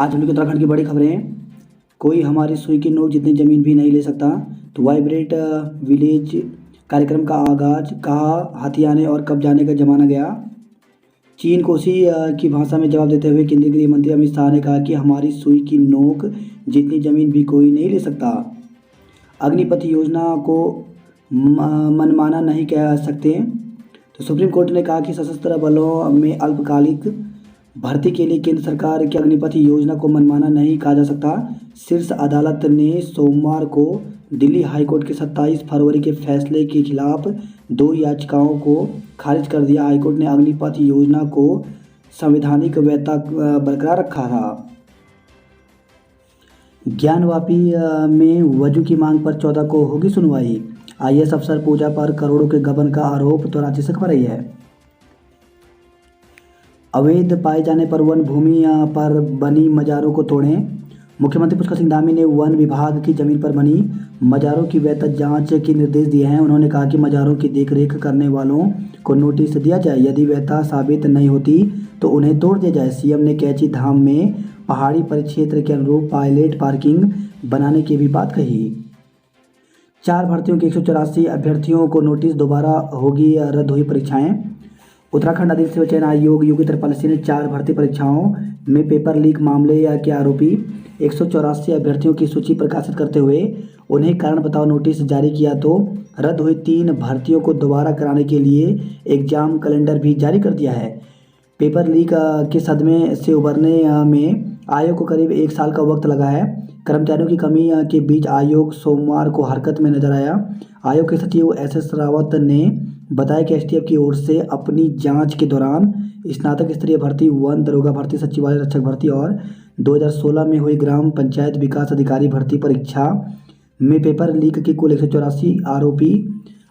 आज हम लोग उत्तराखंड की बड़ी खबरें हैं। कोई हमारी सुई की नोक जितनी ज़मीन भी नहीं ले सकता। तो वाइब्रेट विलेज कार्यक्रम का आगाज, कहा हाथी आने और कब जाने का जमाना गया। चीन को उसी की भाषा में जवाब देते हुए केंद्रीय गृह मंत्री अमित शाह ने कहा कि हमारी सुई की नोक जितनी ज़मीन भी कोई नहीं ले सकता। अग्निपथ योजना को मनमाना नहीं कह सकते। तो सुप्रीम कोर्ट ने कहा कि सशस्त्र बलों में अल्पकालिक भर्ती के लिए केंद्र सरकार की अग्निपथ योजना को मनमाना नहीं कहा जा सकता। शीर्ष अदालत ने सोमवार को दिल्ली हाईकोर्ट के 27 फरवरी के फैसले के खिलाफ 2 याचिकाओं को खारिज कर दिया। हाईकोर्ट ने अग्निपथ योजना को संवैधानिक वैधता बरकरार रखा था। ज्ञानवापी में वजू की मांग पर 14 को होगी सुनवाई। आईएएस अफसर पूजा पर करोड़ों के गबन का आरोप तो राज्य से खबर रही है। अवैध पाए जाने पर वन भूमि पर बनी मज़ारों को तोड़ें। मुख्यमंत्री पुष्कर सिंह धामी ने वन विभाग की जमीन पर बनी मज़ारों की वैध जांच के निर्देश दिए हैं। उन्होंने कहा कि मज़ारों की देखरेख करने वालों को नोटिस दिया जाए, यदि वैधता साबित नहीं होती तो उन्हें तोड़ दिया जाए। सीएम ने कैची धाम में पहाड़ी परिक्षेत्र के अनुरूप पायलट पार्किंग बनाने की भी बात कही। 4 भर्तियों के 184 अभ्यर्थियों को नोटिस, दोबारा होगी रद्द हुई परीक्षाएं। उत्तराखंड अधिसूचना चयन आयोग योगी त्रिपाठी ने 4 भर्ती परीक्षाओं में पेपर लीक मामले के आरोपी 184 अभ्यर्थियों की सूची प्रकाशित करते हुए उन्हें कारण बताओ नोटिस जारी किया। तो रद्द हुई 3 भर्तियों को दोबारा कराने के लिए एग्जाम कैलेंडर भी जारी कर दिया है। पेपर लीक के सदमे से उबरने में आयोग को करीब 1 साल का वक्त लगा है। कर्मचारियों की कमी के बीच आयोग सोमवार को हरकत में नजर आया। आयोग के सचिव एसएस रावत ने बताया कि एसटीएफ की ओर से अपनी जांच के दौरान स्नातक स्तरीय भर्ती, वन दरोगा भर्ती, सचिवालय रक्षक भर्ती और 2016 में हुई ग्राम पंचायत विकास अधिकारी भर्ती परीक्षा में पेपर लीक की कुल 184 आरोपी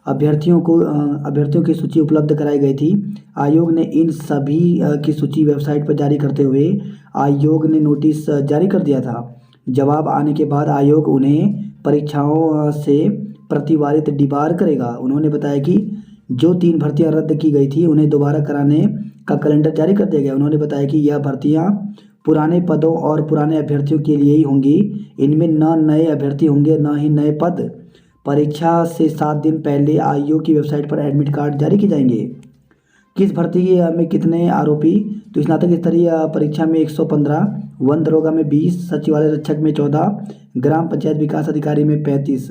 अभ्यर्थियों की सूची उपलब्ध कराई गई थी। आयोग ने इन सभी की सूची वेबसाइट पर जारी करते हुए आयोग ने नोटिस जारी कर दिया था। जवाब आने के बाद आयोग उन्हें परीक्षाओं से प्रतिवारित डिबार करेगा। उन्होंने बताया कि जो 3 भर्तियां रद्द की गई थी उन्हें दोबारा कराने का कैलेंडर जारी कर दिया गया। उन्होंने बताया कि यह भर्तियां पुराने पदों और पुराने अभ्यर्थियों के लिए ही होंगी। इनमें न नए अभ्यर्थी होंगे न ही नए पद। परीक्षा से 7 दिन पहले आयोग की वेबसाइट पर एडमिट कार्ड जारी किए जाएंगे। किस भर्ती में कितने आरोपी? तो स्नातक स्तरीय परीक्षा में 115, वन दरोगा में 20, सचिवालय रक्षक में 14, ग्राम पंचायत विकास अधिकारी में 35।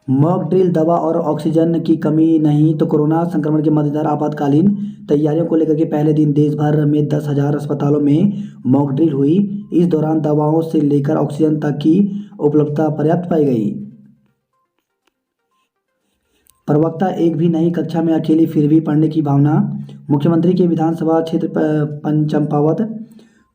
मॉक ड्रिल, दवा और ऑक्सीजन की कमी नहीं तो कोरोना संक्रमण के मद्देनजर आपातकालीन तैयारियों को लेकर के पहले दिन देश भर में 10,000 अस्पतालों में मॉक ड्रिल हुई। इस दौरान दवाओं से लेकर ऑक्सीजन तक की उपलब्धता पर्याप्त पाई गई। प्रवक्ता, एक भी नई कक्षा में अकेली फिर भी पढ़ने की भावना। मुख्यमंत्री के विधानसभा क्षेत्र चंपावत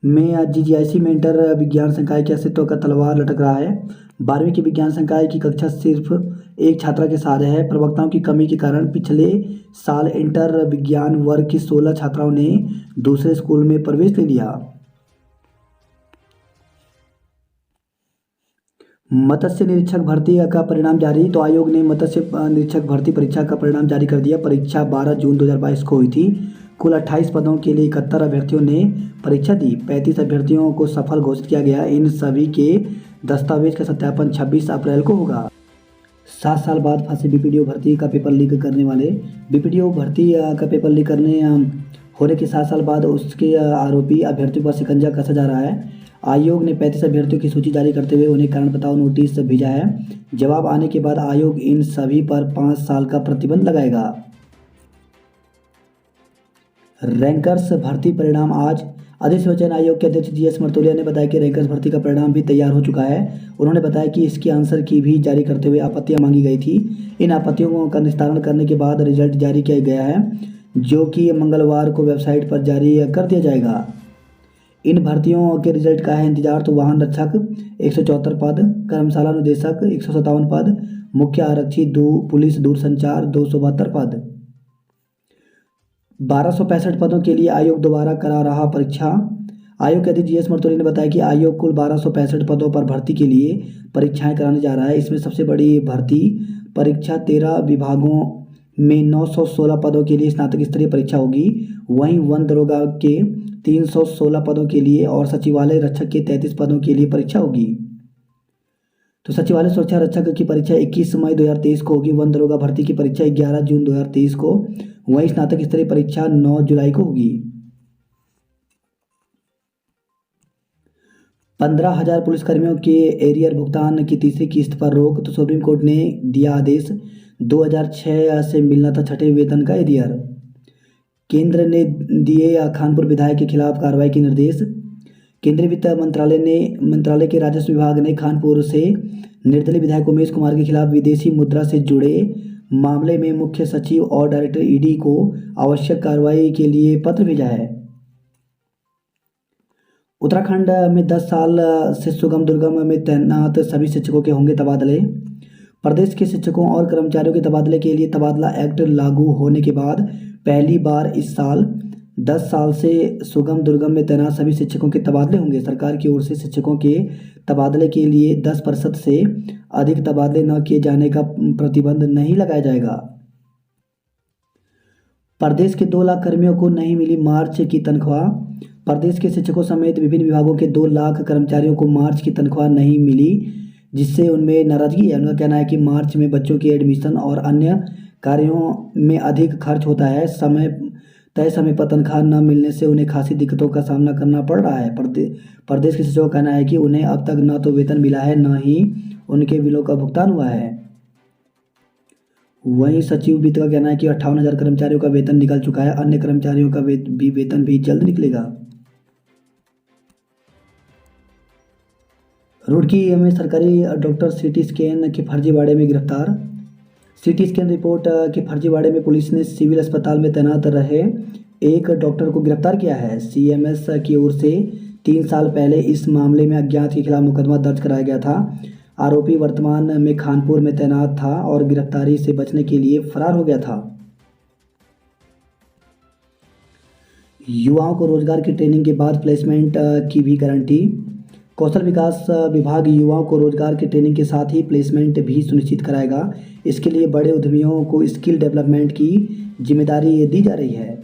में जीजीआईसी में इंटर विज्ञान संकाय के अस्तित्व का तलवार लटक रहा है। 12वीं की विज्ञान संकाय की कक्षा सिर्फ एक छात्रा के साथ है। प्रवक्ताओं की कमी के कारण पिछले साल इंटर विज्ञान वर्ग की 16 छात्राओं ने दूसरे स्कूल में प्रवेश ले लिया। मत्स्य निरीक्षक भर्ती का परिणाम जारी। तो आयोग ने मत्स्य निरीक्षक भर्ती परीक्षा का परिणाम जारी कर दिया। परीक्षा 12 जून 2022 को हुई थी। कुल 28 पदों के लिए 71 अभ्यर्थियों ने परीक्षा दी। 35 अभ्यर्थियों को सफल घोषित किया गया। इन सभी के दस्तावेज का सत्यापन 26 अप्रैल को होगा। 7 साल बाद फंसे बीपीडीओ भर्ती का पेपर लीक करने वाले। बीपीडीओ भर्ती का पेपर लीक होने के 7 साल बाद उसके आरोपी अभ्यर्थियों पर शिकंजा कसा जा रहा है। आयोग ने 35 अभ्यर्थियों की सूची जारी करते हुए उन्हें कारण बताओ नोटिस भेजा है। जवाब आने के बाद आयोग इन सभी पर 5 साल का प्रतिबंध लगाएगा। रैंकर्स भर्ती परिणाम आज। अधिसूचना चयन आयोग के अध्यक्ष जीएस मर्तोलिया ने बताया कि रैंकर्स भर्ती का परिणाम भी तैयार हो चुका है। उन्होंने बताया कि इसके आंसर की भी जारी करते हुए आपत्तियां मांगी गई थी। इन आपत्तियों का निस्तारण करने के बाद रिजल्ट जारी किया गया है, जो कि मंगलवार को वेबसाइट पर जारी कर दिया जाएगा। इन भर्तियों के रिजल्ट का है इंतजार। तो वाहन रक्षक 174 पद, कर्मशाला निदेशक 157 पद, मुख्य आरक्षी पुलिस दूरसंचार 272 पद। 1265 पदों के लिए आयोग दोबारा करा रहा परीक्षा। आयोग के अध्यक्ष जीएस मर्तोलिया ने बताया कि आयोग कुल 1265 पदों पर भर्ती के लिए परीक्षाएं कराने जा रहा है। इसमें सबसे बड़ी भर्ती परीक्षा 13 विभागों में 916 पदों के लिए स्नातक स्तरीय परीक्षा होगी। वहीं वन दरोगा के 316 पदों के लिए और सचिवालय रक्षक के 33 पदों के लिए परीक्षा होगी। तो सचिवालय सुरक्षा रक्षक की परीक्षा 21 मई 2023 को होगी। वन दरोगा भर्ती की परीक्षा 11 जून 2023 को, वहीं स्नातक स्तरीय परीक्षा 9 जुलाई को होगी। 15,000 पुलिसकर्मियों के एरियर भुगतान की तीसरी किस्त पर रोक। तो सुप्रीम कोर्ट ने दिया आदेश, 2006 से मिलना था छठे वेतन का एरियर। केंद्र ने दिए खानपुर विधायक के खिलाफ कार्रवाई के निर्देश। केंद्रीय वित्त मंत्रालय के राजस्व विभाग ने खानपुर से निर्दलीय विधायक उमेश कुमार के खिलाफ विदेशी मुद्रा से जुड़े मामले में मुख्य सचिव और डायरेक्टर ईडी को आवश्यक कार्रवाई के लिए पत्र भेजा है। उत्तराखंड में 10 साल से सुगम दुर्गम में तैनात सभी शिक्षकों के होंगे तबादले। प्रदेश के शिक्षकों और कर्मचारियों के तबादले के लिए तबादला एक्ट लागू होने के बाद पहली बार इस साल 10 साल से सुगम दुर्गम में तैनात सभी शिक्षकों के तबादले होंगे। सरकार की ओर से शिक्षकों के तबादले के लिए 10% से अधिक तबादले न किए जाने का प्रतिबंध नहीं लगाया जाएगा। प्रदेश के 2 लाख कर्मियों को नहीं मिली मार्च की तनख्वाह। प्रदेश के शिक्षकों समेत विभिन्न विभागों के 2 लाख कर्मचारियों को मार्च की तनख्वाह नहीं मिली, जिससे उनमें नाराजगी है। उनका कहना है कि मार्च में बच्चों के एडमिशन और अन्य कार्यों में अधिक खर्च होता है। तय समय पर तनख्वाह न मिलने से उन्हें खासी दिक्कतों का सामना करना पड़ रहा है। प्रदेश के शिक्षकों का कहना है कि उन्हें अब तक न तो वेतन मिला है, न ही उनके बिलों का भुगतान हुआ है। वहीं सचिव वित्त का कहना है कि 58,000 कर्मचारियों का वेतन निकल चुका है। अन्य कर्मचारियों का वेतन भी जल्द निकलेगा। रुड़की में सरकारी डॉक्टर सीटी स्कैन के फर्जीवाड़े में गिरफ्तार। सीटी स्कैन रिपोर्ट के फर्जीवाड़े में पुलिस ने सिविल अस्पताल में तैनात रहे एक डॉक्टर को गिरफ्तार किया है। सीएमएस की ओर से 3 साल पहले इस मामले में अज्ञात के खिलाफ मुकदमा दर्ज कराया गया था। आरोपी वर्तमान में खानपुर में तैनात था और गिरफ्तारी से बचने के लिए फरार हो गया था। युवाओं को रोजगार की ट्रेनिंग के बाद प्लेसमेंट की भी गारंटी। कौशल विकास विभाग युवाओं को रोजगार की ट्रेनिंग के साथ ही प्लेसमेंट भी सुनिश्चित कराएगा। इसके लिए बड़े उद्यमियों को स्किल डेवलपमेंट की जिम्मेदारी दी जा रही है।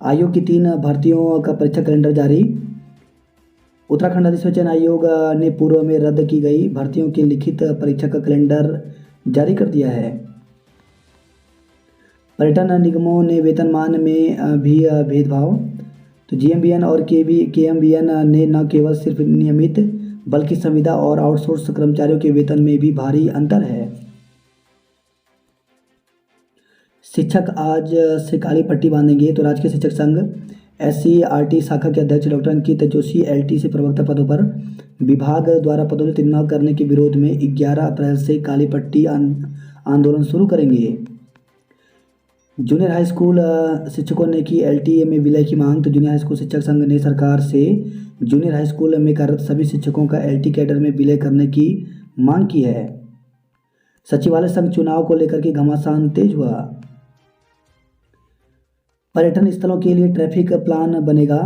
आयोग की 3 भर्तियों का परीक्षा कैलेंडर जारी। उत्तराखंड अधिसूचन आयोग ने पूर्व में रद्द की गई भर्तियों के लिखित परीक्षा का कैलेंडर जारी कर दिया है। पर्यटन निगमों ने वेतनमान में भी भेदभाव। तो जीएमबीएन और केएमबीएन ने न केवल सिर्फ नियमित बल्कि संविदा और आउटसोर्स कर्मचारियों के वेतन में भी भारी अंतर है। शिक्षक आज से काली पट्टी बांधेंगे। तो राजकीय शिक्षक संघ SCRT शाखा के अध्यक्ष डॉक्टर अंकित जोशी LT से प्रवक्ता पदों पर विभाग द्वारा पदोन्नति न करने के विरोध में 11 अप्रैल से काली पट्टी आंदोलन शुरू करेंगे। जूनियर हाई स्कूल शिक्षकों ने की LTA में विलय की मांग। तो जूनियर हाई स्कूल शिक्षक संघ ने सरकार से जूनियर हाई स्कूल में कार्यरत सभी शिक्षकों का LT कैडर में विलय करने की मांग की है। सचिवालय संघ चुनाव को लेकर के घमासान तेज हुआ। पर्यटन स्थलों के लिए ट्रैफिक प्लान बनेगा।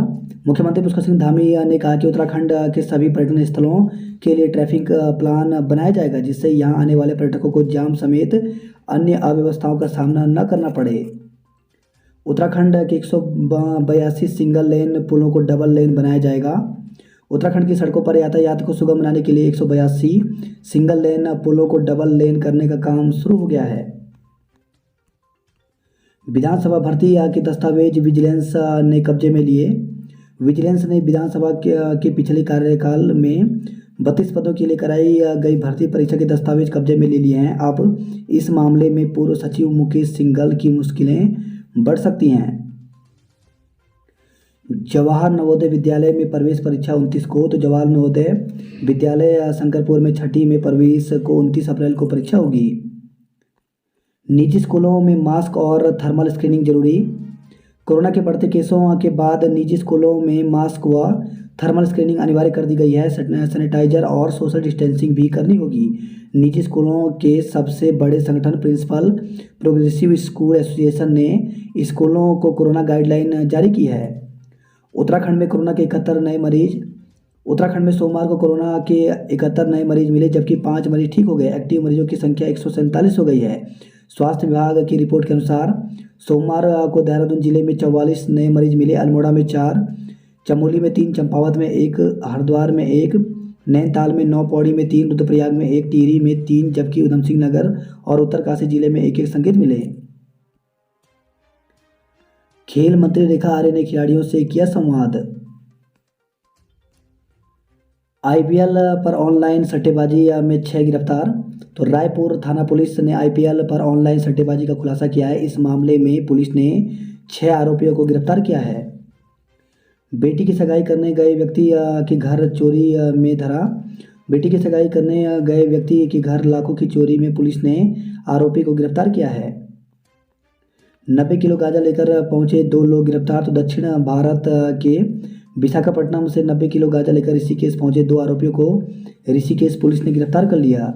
मुख्यमंत्री पुष्कर सिंह धामी ने कहा कि उत्तराखंड के सभी पर्यटन स्थलों के लिए ट्रैफिक प्लान बनाया जाएगा, जिससे यहां आने वाले पर्यटकों को जाम समेत अन्य अव्यवस्थाओं का सामना न करना पड़े। उत्तराखंड के 182 सिंगल लेन पुलों को डबल लेन बनाया जाएगा। उत्तराखंड की सड़कों पर यातायात को सुगम बनाने के लिए 182 सिंगल लेन पुलों को डबल लेन करने का काम शुरू हो गया है। विधानसभा भर्ती के दस्तावेज विजिलेंस ने कब्जे में लिए। विजिलेंस ने विधानसभा के पिछले कार्यकाल में 32 पदों के लिए कराई गई भर्ती परीक्षा के दस्तावेज कब्जे में ले लिए हैं। अब इस मामले में पूर्व सचिव मुकेश सिंघल की मुश्किलें बढ़ सकती हैं। जवाहर नवोदय विद्यालय में प्रवेश परीक्षा 29 को। तो जवाहर नवोदय विद्यालय शंकरपुर में 6ठी में प्रवेश को 29 अप्रैल को परीक्षा होगी। निजी स्कूलों में मास्क और थर्मल स्क्रीनिंग जरूरी। कोरोना के बढ़ते केसों के बाद निजी स्कूलों में मास्क व थर्मल स्क्रीनिंग अनिवार्य कर दी गई है। सैनिटाइजर और सोशल डिस्टेंसिंग भी करनी होगी। निजी स्कूलों के सबसे बड़े संगठन प्रिंसिपल प्रोग्रेसिव स्कूल एसोसिएशन ने स्कूलों को कोरोना गाइडलाइन जारी की है। उत्तराखंड में कोरोना के 71 नए मरीज। उत्तराखंड में सोमवार को कोरोना के 71 नए मरीज मिले, जबकि 5 मरीज ठीक हो गए। एक्टिव मरीजों की संख्या 147 हो गई है। स्वास्थ्य विभाग की रिपोर्ट के अनुसार सोमवार को देहरादून जिले में 44 नए मरीज मिले, अल्मोड़ा में 4, चमोली में 3, चंपावत में 1, हरिद्वार में 1, नैनीताल में 9, पौड़ी में 3, रुद्रप्रयाग में 1, टिहरी में 3, जबकि उधम सिंह नगर और उत्तरकाशी जिले में 1-1 संकेत मिले। खेल मंत्री रेखा आर्य ने खिलाड़ियों से किया संवाद। आईपीएल पर ऑनलाइन सट्टेबाजी में 6 गिरफ्तार। तो रायपुर थाना पुलिस ने आईपीएल पर ऑनलाइन सट्टेबाजी का खुलासा किया है। इस मामले में पुलिस ने 6 आरोपियों को गिरफ्तार किया है। बेटी की सगाई करने गए व्यक्ति के घर चोरी में धरा। बेटी की सगाई करने गए व्यक्ति के घर लाखों की चोरी में पुलिस ने आरोपी को गिरफ्तार किया है। 90 किलो गांजा लेकर पहुंचे 2 लोग गिरफ्तार। तो दक्षिण भारत के विशाखापट्टनम से 90 किलो गांजा लेकर ऋषिकेश पहुंचे 2 आरोपियों को ऋषिकेश पुलिस ने गिरफ्तार कर लिया।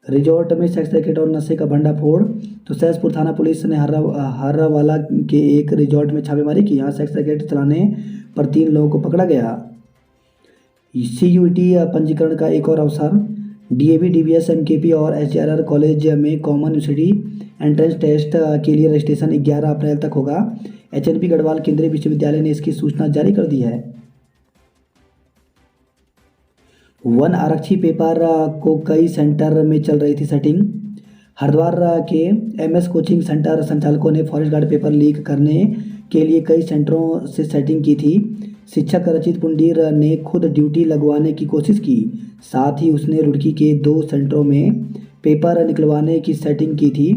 रिजॉर्ट में सेक्स रैकेट और नशे का भंडाफोड़। तो सहसपुर थाना पुलिस ने हर्रावाला के एक रिजॉर्ट में छापेमारी की। यहाँ सेक्स रैकेट चलाने पर 3 लोगों को पकड़ा गया। CUET पंजीकरण का एक और अवसर। DAV, DBS, MKP और SJRR कॉलेज में कॉमन यूनिवर्सिटी एंट्रेंस टेस्ट के लिए रजिस्ट्रेशन 11 अप्रैल तक होगा। HNP गढ़वाल केंद्रीय विश्वविद्यालय ने इसकी सूचना जारी कर दी है। वन आरक्षी पेपर को कई सेंटर में चल रही थी सेटिंग। हरिद्वार के MS कोचिंग सेंटर संचालकों ने फॉरेस्ट गार्ड पेपर लीक करने के लिए कई सेंटरों से सेटिंग की थी। शिक्षक रचित पुंडीर ने खुद ड्यूटी लगवाने की कोशिश की, साथ ही उसने रुड़की के 2 सेंटरों में पेपर निकलवाने की सेटिंग की थी।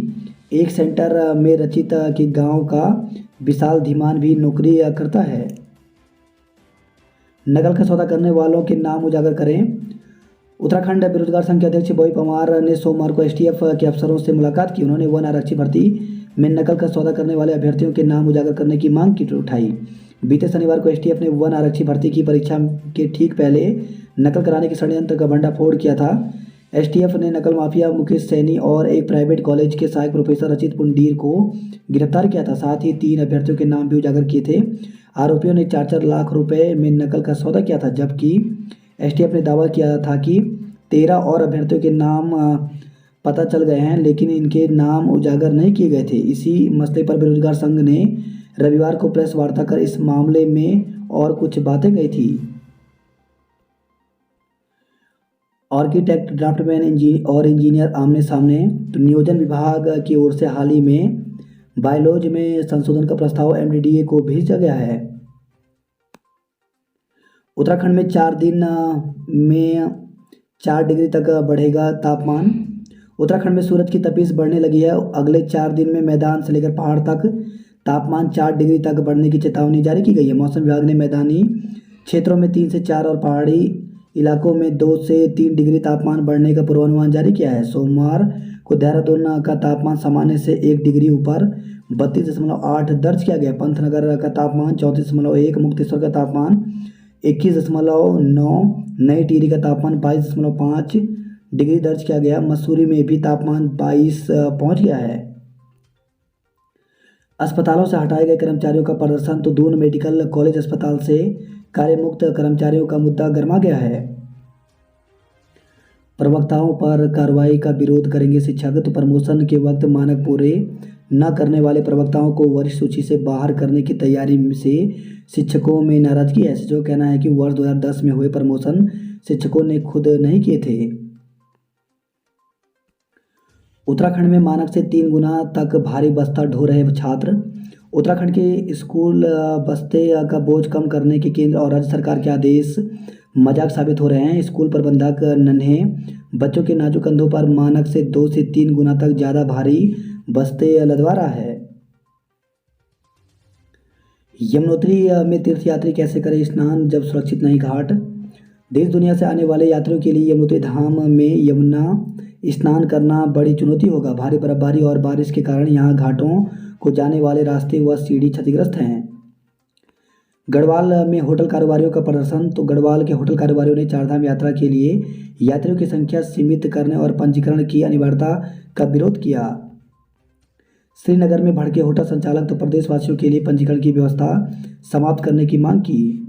एक सेंटर में रचित के गांव का विशाल धीमान भी नौकरी करता है। नकल का सौदा करने वालों के नाम उजागर करें। उत्तराखंड बेरोजगार संघ के अध्यक्ष बॉय पवार ने सोमवार को STF के अफसरों से मुलाकात की। उन्होंने वन आरक्षी भर्ती में नकल का सौदा करने वाले अभ्यर्थियों के नाम उजागर करने की मांग की उठाई। बीते शनिवार को STF ने वन आरक्षी भर्ती की परीक्षा के ठीक पहले नकल कराने के षड्यंत्र का भंडाफोड़ किया था। STF ने नकल माफिया मुकेश सैनी और एक प्राइवेट कॉलेज के सहायक प्रोफेसर रचित पुंडीर को गिरफ्तार किया था। साथ ही 3 अभ्यर्थियों के नाम भी उजागर किए थे। आरोपियों ने 4-4 लाख रुपए में नकल का सौदा किया था, जबकि STF ने दावा किया था कि 13 और अभ्यर्थियों के नाम पता चल गए हैं, लेकिन इनके नाम उजागर नहीं किए गए थे। इसी मसले पर बेरोजगार संघ ने रविवार को प्रेस वार्ता कर इस मामले में और कुछ बातें कही थी। आर्किटेक्ट, ड्राफ्टमैन और इंजीनियर आमने सामने। तो नियोजन विभाग की ओर से हाल ही में बायोलॉज में संशोधन का प्रस्ताव MDDA को भेजा गया है। उत्तराखंड में 4 दिन में 4 डिग्री तक बढ़ेगा तापमान। उत्तराखंड में सूरज की तपिश बढ़ने लगी है। अगले 4 दिन में मैदान से लेकर पहाड़ तक तापमान 4 डिग्री तक बढ़ने की चेतावनी जारी की गई है। मौसम विभाग ने मैदानी क्षेत्रों में 3 से 4 और पहाड़ी इलाकों में 2 से 3 डिग्री तापमान बढ़ने का पूर्वानुमान जारी किया है। सोमवार को देहरादून का तापमान सामान्य से 1 डिग्री ऊपर 32.8 दर्ज किया गया। पंतनगर का तापमान 34.1, मुक्तेश्वर का तापमान 21.9, नई टिहरी का तापमान 22.5 डिग्री दर्ज किया गया। मसूरी में भी तापमान 22 पहुंच गया है। अस्पतालों से हटाए गए कर्मचारियों का प्रदर्शन। तो दून मेडिकल कॉलेज अस्पताल से कार्यमुक्त कर्मचारियों का मुद्दा गरमा गया है। प्रवक्ताओं पर कार्रवाई का विरोध करेंगे शिक्षक। तो प्रमोशन के वक्त मानक पूरे न करने वाले प्रवक्ताओं को वरिष्ठ सूची से बाहर करने की तैयारी से शिक्षकों में नाराजगी है। जो कहना है कि वर्ष 2010 में हुए प्रमोशन शिक्षकों ने खुद नहीं किए थे। उत्तराखंड में मानक से 3 गुना तक भारी बस्ता ढो रहे छात्र। उत्तराखंड के स्कूल बस्ते का बोझ कम करने के केंद्र और राज्य सरकार के आदेश मजाक साबित हो रहे हैं। स्कूल प्रबंधक नन्हे बच्चों के नाजुक कंधों पर मानक से 2 से 3 गुना तक ज़्यादा भारी बस्ते लदवा रहा है। यमुनोत्री में तीर्थयात्री कैसे करें स्नान जब सुरक्षित नहीं घाट। देश दुनिया से आने वाले यात्रियों के लिए यमुनोत्री धाम में यमुना स्नान करना बड़ी चुनौती होगा। भारी बर्फबारी और बारिश के कारण यहाँ घाटों को जाने वाले रास्ते व सीढ़ी क्षतिग्रस्त हैं। गढ़वाल में होटल कारोबारियों का प्रदर्शन। तो गढ़वाल के होटल कारोबारियों ने चारधाम यात्रा के लिए यात्रियों की संख्या सीमित करने और पंजीकरण की अनिवार्यता का विरोध किया। श्रीनगर में भड़के होटल संचालक। तो प्रदेशवासियों के लिए पंजीकरण की व्यवस्था समाप्त करने की मांग की।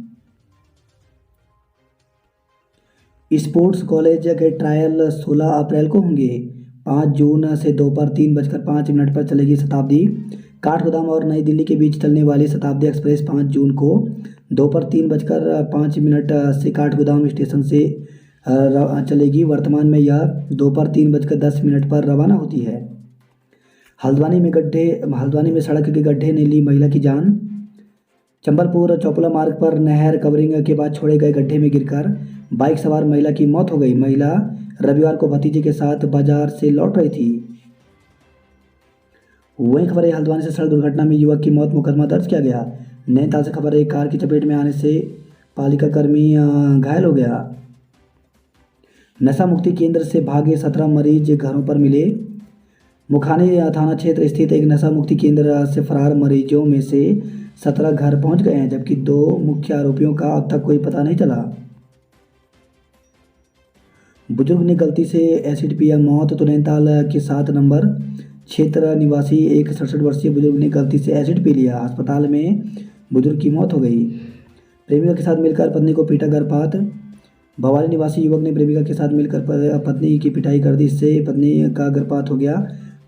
स्पोर्ट्स कॉलेज के ट्रायल 16 अप्रैल को होंगे। 5 जून से दोपहर 3:05 पर चलेगी शताब्दी। काठगोदाम और नई दिल्ली के बीच चलने वाली शताब्दी एक्सप्रेस 5 जून को दोपहर 3:05 से काठगोदाम स्टेशन से चलेगी। वर्तमान में यह दोपहर 3:10 पर रवाना होती है। हल्द्वानी में सड़क के गड्ढे ने ली महिला की जान। चंबलपुर चौपला मार्ग पर नहर कवरिंग के बाद छोड़े गए गड्ढे में गिरकर बाइक सवार महिला की मौत हो गई। महिला रविवार को भतीजे के साथ बाजार से लौट रही थी। वहीं खबर है हल्द्वानी से सड़क दुर्घटना में युवक की मौत, मुकदमा दर्ज किया गया। नैनीताल से खबर है कार की चपेट में आने से पालिका कर्मी घायल हो गया। नशा मुक्ति केंद्र से भागे 17 मरीज घरों पर मिले। मुखानी थाना क्षेत्र स्थित एक नशा मुक्ति केंद्र से फरार मरीजों में से 17 घर पहुंच गए हैं, जबकि 2 मुख्य आरोपियों का अब तक कोई पता नहीं चला। बुजुर्ग ने गलती से एसिड पिया, मौत। तो नैनीताल के 7 नंबर क्षेत्र निवासी एक 67 वर्षीय बुजुर्ग ने गलती से एसिड पी लिया। अस्पताल में बुजुर्ग की मौत हो गई। प्रेमिका के साथ मिलकर पत्नी को पीटा, गर्भपात। भवाली निवासी युवक ने प्रेमिका के साथ मिलकर पत्नी की पिटाई कर दी, इससे पत्नी का गर्भपात हो गया।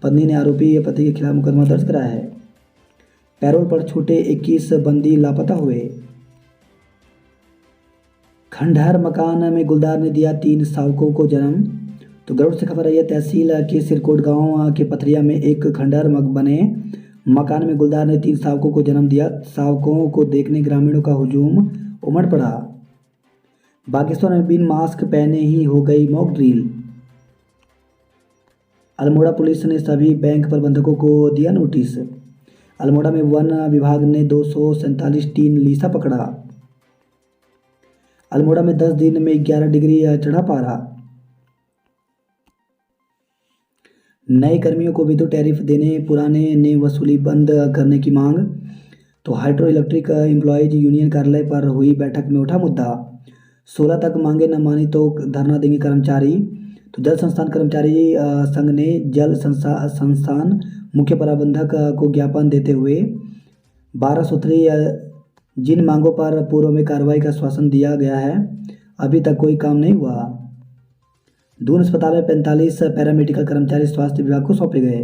पत्नी ने आरोपी पति के खिलाफ मुकदमा दर्ज कराया है। पैरोल पर छूटे 21 बंदी लापता हुए। खंडहर मकान में गुलदार ने दिया 3 शावकों को जन्म। तो गरुड़ से खबर है तहसील के सिरकोट गांव के पथरिया में एक खंडहर बने मकान में गुलदार ने 3 शावकों को जन्म दिया। शावकों को देखने ग्रामीणों का हुजूम उमड़ पड़ा। बागेश्वर में बिन मास्क पहने ही हो गई मॉक ड्रिल। अल्मोड़ा पुलिस ने सभी बैंक प्रबंधकों को दिया नोटिस। अल्मोड़ा में वन विभाग ने 247 टीन लीसा पकड़ा। अल्मोड़ा में 10 दिन में 11 डिग्री चढ़ा पारा। नए कर्मियों को विद्युत टैरिफ देने, पुराने ने वसूली बंद करने की मांग। तो हाइड्रो इलेक्ट्रिक एम्प्लॉयज यूनियन कार्यालय पर हुई बैठक में उठा मुद्दा। 16 तक मांगे न मानी तो धरना देंगे कर्मचारी। तो जल संस्थान कर्मचारी संघ ने जल संस्थान मुख्य प्रबंधक को ज्ञापन देते हुए 12 सूत्रीय जिन मांगों पर पूर्व में कार्रवाई का आश्वासन दिया गया है, अभी तक कोई काम नहीं हुआ। दून अस्पताल में 45 पैरामेडिकल कर्मचारी स्वास्थ्य विभाग को सौंपे गए।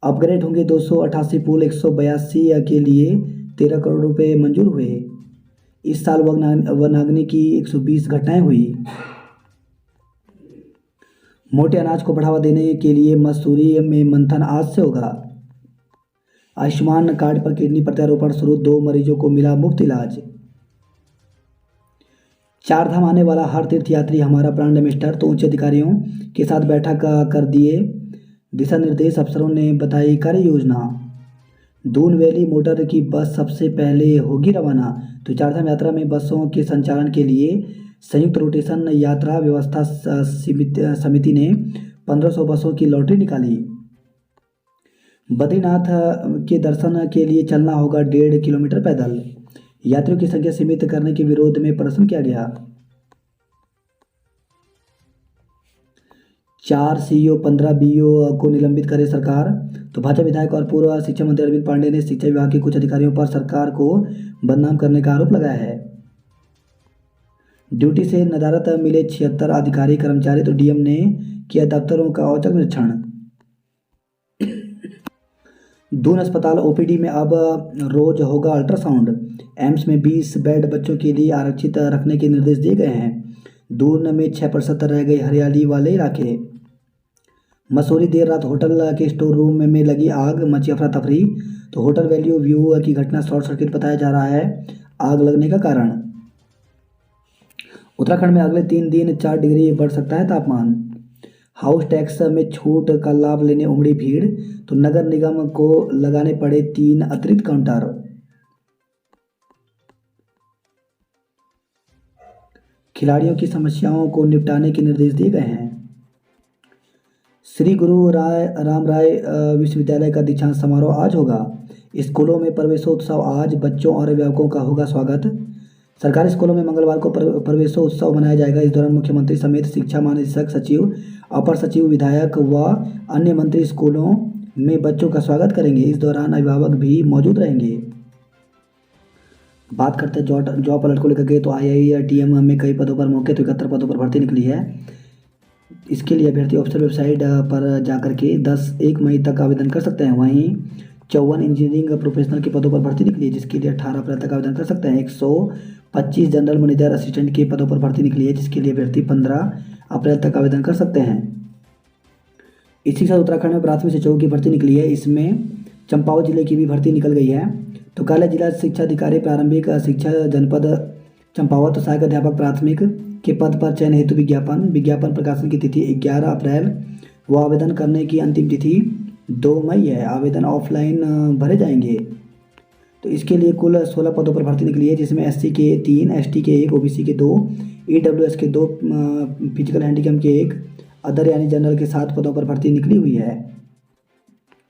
अपग्रेड होंगे 288 पुल, 182 के लिए 13 करोड़ रुपए मंजूर हुए। इस साल वनाग्नि की 120 घटनाएं हुई। मोटे अनाज को बढ़ावा देने के लिए मसूरी में मंथन आज से होगा। आयुष्मान कार्ड पर किडनी प्रत्यारोपण शुरू, 2 मरीजों को मिला मुफ्त इलाज। 4 धाम आने वाला हर तीर्थ यात्री हमारा ब्रांड एम्बेसडर। तो उच्च अधिकारियों के साथ बैठक कर दिए दिशा निर्देश, अफसरों ने बताई कार्य योजना। दून वैली मोटर की बस सबसे पहले होगी रवाना। तो 4 धाम यात्रा में बसों के संचालन के लिए संयुक्त रोटेशन यात्रा व्यवस्था समिति ने 1500 बसों की लॉटरी निकाली। बद्रीनाथ के दर्शन के लिए चलना होगा 1.5 किलोमीटर पैदल। यात्रियों की संख्या सीमित करने के विरोध में प्रदर्शन किया गया। 4 सीईओ 15 बीईओ को निलंबित करे सरकार। तो भाजपा विधायक और पूर्व शिक्षा मंत्री अरविंद पांडे ने शिक्षा विभाग के कुछ अधिकारियों पर सरकार को बदनाम करने का आरोप लगाया है। ड्यूटी से नदारत मिले 76 अधिकारी कर्मचारी। तो डीएम ने किया दफ्तरों का औचक निरीक्षण। दून अस्पताल ओपीडी में अब रोज होगा अल्ट्रासाउंड। एम्स में 20 बेड बच्चों के लिए आरक्षित रखने के निर्देश दिए गए हैं। दून में 6% रह गए हरियाली वाले इलाके। मसूरी देर रात होटल के स्टोर रूम में लगी आग, मची अफरा तफरी। तो होटल वैल्यू व्यू की घटना शॉर्ट सर्किट बताया जा रहा है आग लगने का कारण। उत्तराखंड में अगले 3 दिन 4 डिग्री बढ़ सकता है तापमान। हाउस टैक्स में छूट का लाभ लेने उमड़ी भीड़। तो नगर निगम को लगाने पड़े 3 अतिरिक्त काउंटर। खिलाड़ियों की समस्याओं को निपटाने के निर्देश दिए गए हैं। श्री गुरु राम राय विश्वविद्यालय का दीक्षांत समारोह आज होगा। स्कूलों में प्रवेशोत्सव आज, बच्चों और अभिभावकों का होगा स्वागत। सरकारी स्कूलों में मंगलवार को प्रवेशोत्सव मनाया जाएगा। इस दौरान मुख्यमंत्री समेत शिक्षा महानिदेशक, सचिव, अपर सचिव, विधायक व अन्य मंत्री स्कूलों में बच्चों का स्वागत करेंगे। इस दौरान अभिभावक भी मौजूद रहेंगे। बात करते हैं जॉब अलर्ट को लेकर के। तो आईआईटीएम में कई पदों पर मौके तो 71 पदों पर भर्ती निकली है। इसके लिए अभ्यर्थी ऑफिशियल वेबसाइट पर जाकर के 1 मई तक आवेदन कर सकते हैं। वहीं 54 इंजीनियरिंग प्रोफेशनल के पदों पर भर्ती निकली है, जिसके लिए 18 अप्रैल तक आवेदन कर सकते हैं। 125 जनरल मैनेजर असिस्टेंट के पदों पर भर्ती निकली है, जिसके लिए अभ्यर्थी 15 अप्रैल तक आवेदन कर सकते हैं। इसी के साथ उत्तराखंड में प्राथमिक शिक्षकों की भर्ती निकली है, इसमें चंपावत जिले की भी भर्ती निकल गई है। तो कल है जिला शिक्षा अधिकारी प्रारंभिक शिक्षा जनपद चंपावत तो सहायक अध्यापक प्राथमिक के पद पर चयन हेतु विज्ञापन प्रकाशन की तिथि 11 अप्रैल व आवेदन करने की अंतिम तिथि 2 मई है। आवेदन ऑफलाइन भरे जाएंगे। तो इसके लिए कुल 16 पदों पर भर्ती निकली है, जिसमें एससी के 3, एसटी के 1, ओबीसी के 2, ईडब्ल्यूएस के 2, फिजिकल हैंडीकैप के 1, अदर यानी जनरल के 7 पदों पर भर्ती निकली हुई है।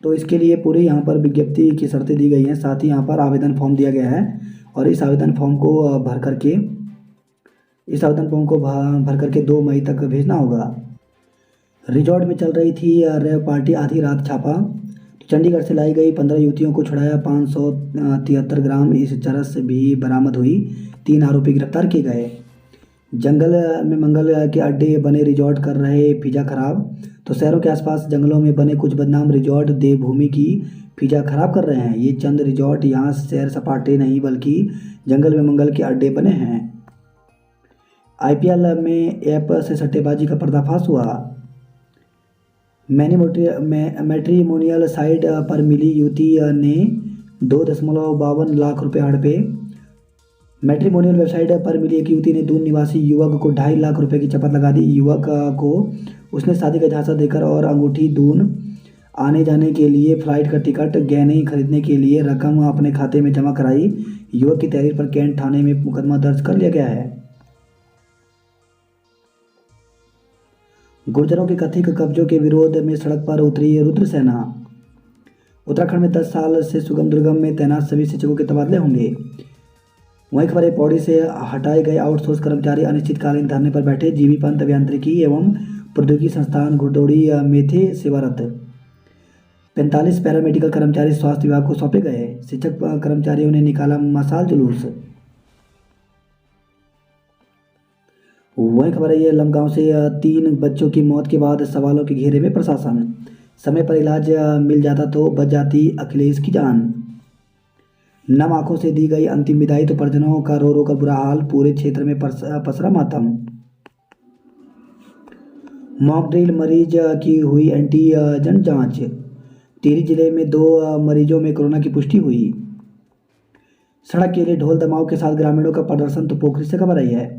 तो इसके लिए पूरी यहाँ पर विज्ञप्ति की शर्तें दी गई हैं, साथ ही यहाँ पर आवेदन फॉर्म दिया गया है और इस आवेदन फॉर्म को भर करके 2 मई तक भेजना होगा। रिजॉर्ट में चल रही थी रेव पार्टी, आधी रात छापा। तो चंडीगढ़ से लाई गई 15 युवतियों को छुड़ाया, 573 ग्राम इस चरस भी बरामद हुई, 3 आरोपी गिरफ्तार किए गए। जंगल में मंगल के अड्डे बने रिजॉर्ट कर रहे फिजा खराब। तो शहरों के आसपास जंगलों में बने कुछ बदनाम रिजॉर्ट देवभूमि की फिजा खराब कर रहे हैं। ये चंद रिजॉर्ट यहाँ सैर सपाटे नहीं बल्कि जंगल में मंगल के अड्डे बने हैं। आईपीएल में ऐप से सट्टेबाजी का पर्दाफाश हुआ। मैट्रिमोनियल साइट पर मिली युवती ने 2.52 लाख रुपए हड़पे। मैट्रिमोनियल वेबसाइट पर मिली एक युवती ने दून निवासी युवक को 2.5 लाख रुपए की चपत लगा दी। युवक को उसने शादी का झांसा देकर और अंगूठी, दून, आने जाने के लिए फ्लाइट का टिकट, गहने खरीदने के लिए रकम अपने खाते में जमा कराई। युवक की तहरीर पर कैंट थाने में मुकदमा दर्ज कर लिया गया है। गुर्जरों के कथित कब्जों के विरोध में सड़क पर उतरी रुद्र सेना। उत्तराखंड में 10 साल से सुगम दुर्गम में तैनात सभी शिक्षकों के तबादले होंगे। वहीं खबर है, पौड़ी से हटाए गए आउटसोर्स कर्मचारी अनिश्चितकालीन धरने पर बैठे। जीबी पंत अभियांत्रिकी एवं प्रौद्योगिकी संस्थान घुड़दौड़ी में थे सेवारत। 45 पैरामेडिकल कर्मचारी स्वास्थ्य विभाग को सौंपे गए। शिक्षक कर्मचारियों ने निकाला मशाल जुलूस। वही खबर है, ये लमगांव से 3 बच्चों की मौत के बाद सवालों के घेरे में प्रशासन। समय पर इलाज मिल जाता तो बच जाती अखिलेश की जान। नम आंखों से दी गई अंतिम विदाई, तो परिजनों का रो रो कर बुरा हाल, पूरे क्षेत्र में पसरा मातम। मॉक ड्रिल मरीज की हुई एंटीजन जांच। टिहरी जिले में 2 मरीजों में कोरोना की पुष्टि हुई। सड़क के लिए ढोल दमाव के साथ ग्रामीणों का प्रदर्शन, तो पोखरी से खबर आई है।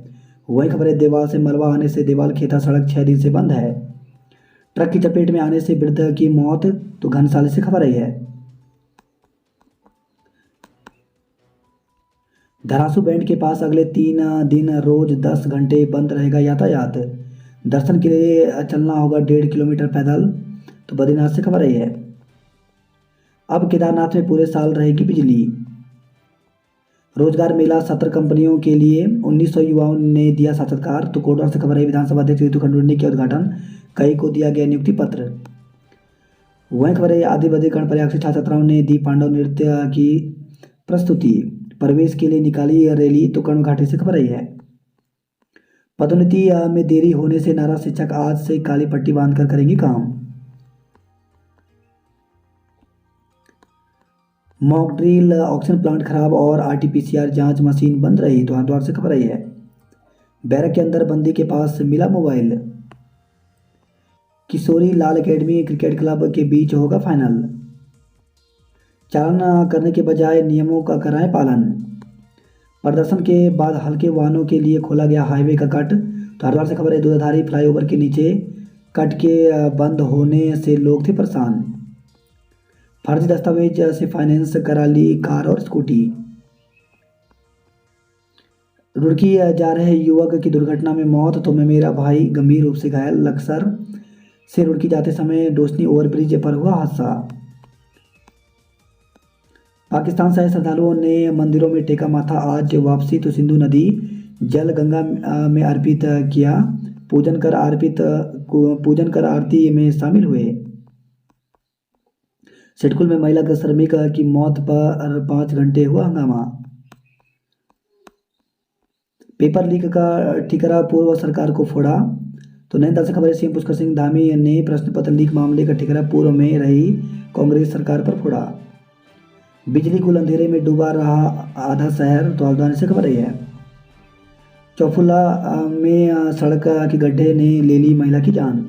वही खबर है, देवाल से मलबा आने से देवाल खेता सड़क 6 दिन से बंद है। ट्रक की चपेट में आने से वृद्ध की मौत, तो घनसाली से खबर आई है। धरासू बैंड के पास अगले 3 दिन रोज 10 घंटे बंद रहेगा यातायात। दर्शन के लिए चलना होगा 1.5 किलोमीटर पैदल, तो बद्रीनाथ से खबर आई है। अब केदारनाथ में पूरे साल रहेगी बिजली। रोजगार मेला 17 कंपनियों के लिए 1900 युवाओं ने दिया साक्षात्कार, तो कोटद्वार से खबर है। विधानसभा अध्यक्ष रितु खंडूरी ने किया उद्घाटन, कई को दिया गया नियुक्ति पत्र। वहीं खबर है, आदि बद्री कर्णप्रयाग से छात्र छात्राओं ने दी पांडव नृत्य की प्रस्तुति। प्रवेश के लिए निकाली रैली, तो कर्ण घाटी से खबर आई है। पदोन्नति में देरी होने से नाराज शिक्षक आज से काली पट्टी बांधकर करेंगे काम। मॉक ड्रिल, ऑक्सीजन प्लांट खराब और आरटीपीसीआर जांच मशीन बंद रही, तो हरिद्वार से खबर आई है। बैरक के अंदर बंदी के पास मिला mobile. Kishori Lal academy cricket club के बीच होगा फाइनल। चालान करने के बजाय नियमों का कराएं पालन। प्रदर्शन के बाद हल्के वाहनों के लिए खोला गया हाईवे का कट, तो हरिद्वार से खबर है। दूधाधारी फ्लाईओवर के नीचे कट के बंद होने से लोग थे परेशान। फर्जी दस्तावेज से फाइनेंस करा ली कार और स्कूटी। रुड़की जा रहे युवक की दुर्घटना में मौत, तो मेरा भाई गंभीर रूप से घायल। लक्सर से रुड़की जाते समय डोसनी ओवरब्रिज पर हुआ हादसा। पाकिस्तान से आए श्रद्धालुओं ने मंदिरों में टेका माथा, आज वापसी, तो सिंधु नदी जल गंगा में अर्पित किया। पूजन कर आरती में शामिल हुए। सिडकुल में महिला श्रमिक की मौत पर 5 घंटे हुआ हंगामा। पेपर लीक का ठिकरा पूर्व सरकार को फोड़ा। तो नई दल से खबर है, सीएम पुष्कर सिंह धामी ने प्रश्न पत्र लीक मामले का ठिकरा पूर्व में रही कांग्रेस सरकार पर फोड़ा। बिजली गुल अंधेरे में डूबा रहा आधा शहर, तो हल्द्वानी से खबर है। चौफुला में सड़क के गड्ढे ने ले ली महिला की जान।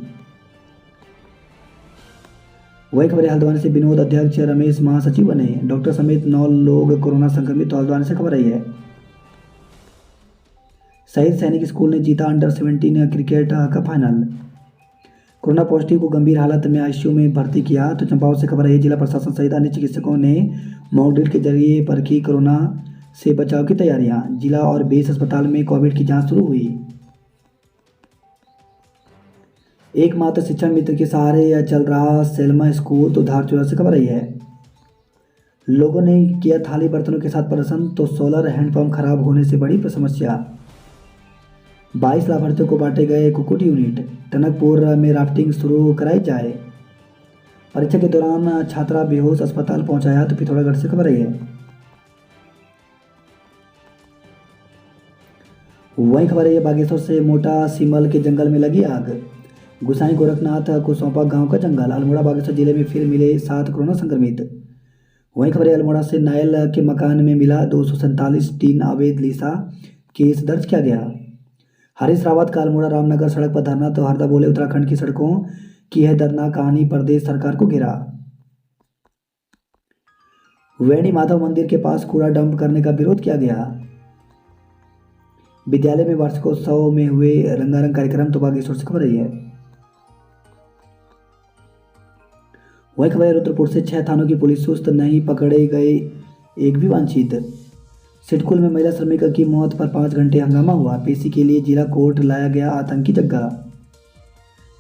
वही खबर है, हल्द्वानी से विनोद अध्यक्ष रमेश महासचिव बने। डॉक्टर समेत 9 लोग कोरोना संक्रमित, तो हल्द्वानी से खबर है। शहीद सैनिक स्कूल ने जीता अंडर 17 क्रिकेट का फाइनल। कोरोना पॉजिटिव को गंभीर हालत में आईसीयू में भर्ती किया, तो चंपावत से खबर है। जिला प्रशासन सहित अन्य चिकित्सकों ने मॉक ड्रिल के जरिए परखी कोरोना से बचाव की तैयारियां। जिला और बेस अस्पताल में कोविड की जांच शुरू हुई। एकमात्र शिक्षण मित्र के सहारे चल रहा सेल्मा स्कूल, तो धारचूला से खबर है। लोगों ने किया थाली बर्तनों के साथ प्रदर्शन, तो सोलर हैंडपंप खराब होने से बड़ी समस्या। 22 लाभार्थियों को बांटे गए कुक्कुट यूनिट। टनकपुर में राफ्टिंग शुरू कराई जाए। परीक्षा के दौरान छात्रा बेहोश अस्पताल पहुंचाया, तो पिथौरागढ़ से खबर है। वही खबर है, बागेश्वर से मोटा सिमल के जंगल में लगी आग। गुसाई गोरखनाथ को सौंपा गांव का जंगल। अल्मोड़ा बागेश्वर जिले में फिर मिले 7 कोरोना संक्रमित। वही खबर है, अल्मोड़ा से नायल के मकान में मिला 247 टीन अवैध लीसा, केस दर्ज किया गया। हरीश रावत का अल्मोड़ा रामनगर सड़क पर धरना, तो हरदा बोले उत्तराखंड की सड़कों की है दर्दनाक कहानी, प्रदेश सरकार को घेरा। वेणी माधव मंदिर के पास कूड़ा डंप करने का विरोध किया गया। विद्यालय में वार्षिकोत्सव में हुए रंगारंग कार्यक्रम, तो बागेश्वर से खबर है। वही खबर है, रुद्रपुर से 6 थानों की पुलिस सुस्त, नहीं पकड़े गए एक भी वांछित। सिडकुल में महिला श्रमिक की मौत पर 5 घंटे हंगामा हुआ। पेशी के लिए जिला कोर्ट लाया गया आतंकी जग्गा।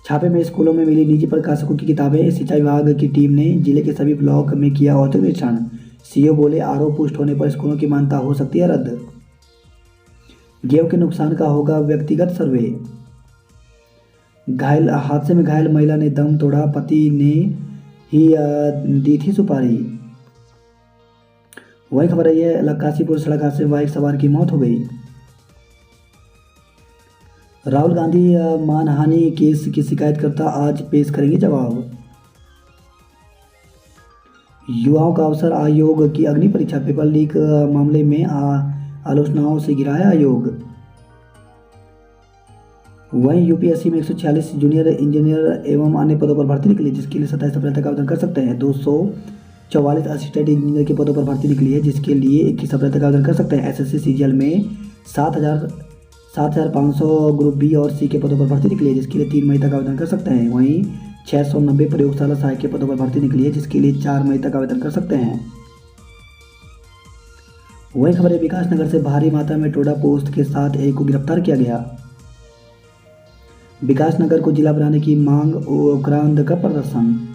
छापे में स्कूलों में मिली निजी प्रकाशकों की किताबें। सिंचाई विभाग की टीम ने जिले के सभी ब्लॉक में किया औचक निरीक्षण। सीओ बोले आरोप पुष्ट होने पर स्कूलों की मान्यता हो सकती है रद्द। गेहूं के नुकसान का होगा व्यक्तिगत सर्वे। घायल हादसे में घायल महिला ने दम तोड़ा, पति ने ही दी थी सुपारी। वही खबर है, लक्कासीपुर सड़क हादसे में बाइक सवार की मौत हो गई। राहुल गांधी मानहानि केस की शिकायतकर्ता आज पेश करेंगे जवाब। युवाओं का अवसर आयोग की अग्नि परीक्षा, पेपर लीक मामले में आलोचनाओं से घिरा है आयोग। वहीं यूपीएससी में 146 जूनियर इंजीनियर एवं अन्य पदों पर भर्ती निकली, जिसके लिए 27 अप्रैल तक आवेदन कर सकते हैं। 244 असिस्टेंट इंजीनियर के पदों पर भर्ती निकली है, जिसके लिए 21 अप्रैल तक आवेदन कर सकते हैं। एसएससी सीजीएल में 7,500 ग्रुप बी और सी के पदों पर भर्ती निकली है, जिसके लिए 3 मई तक आवेदन कर सकते हैं। वहीं 690 प्रयोगशाला सहायक के पदों पर भर्ती निकली है, जिसके लिए 4 मई तक आवेदन कर सकते हैं। वही खबर है, विकासनगर से भारी मात्रा में टोडा पोस्ट के साथ एक को गिरफ्तार किया गया। विकासनगर को जिला बनाने की मांग, उत्तराखंड का प्रदर्शन।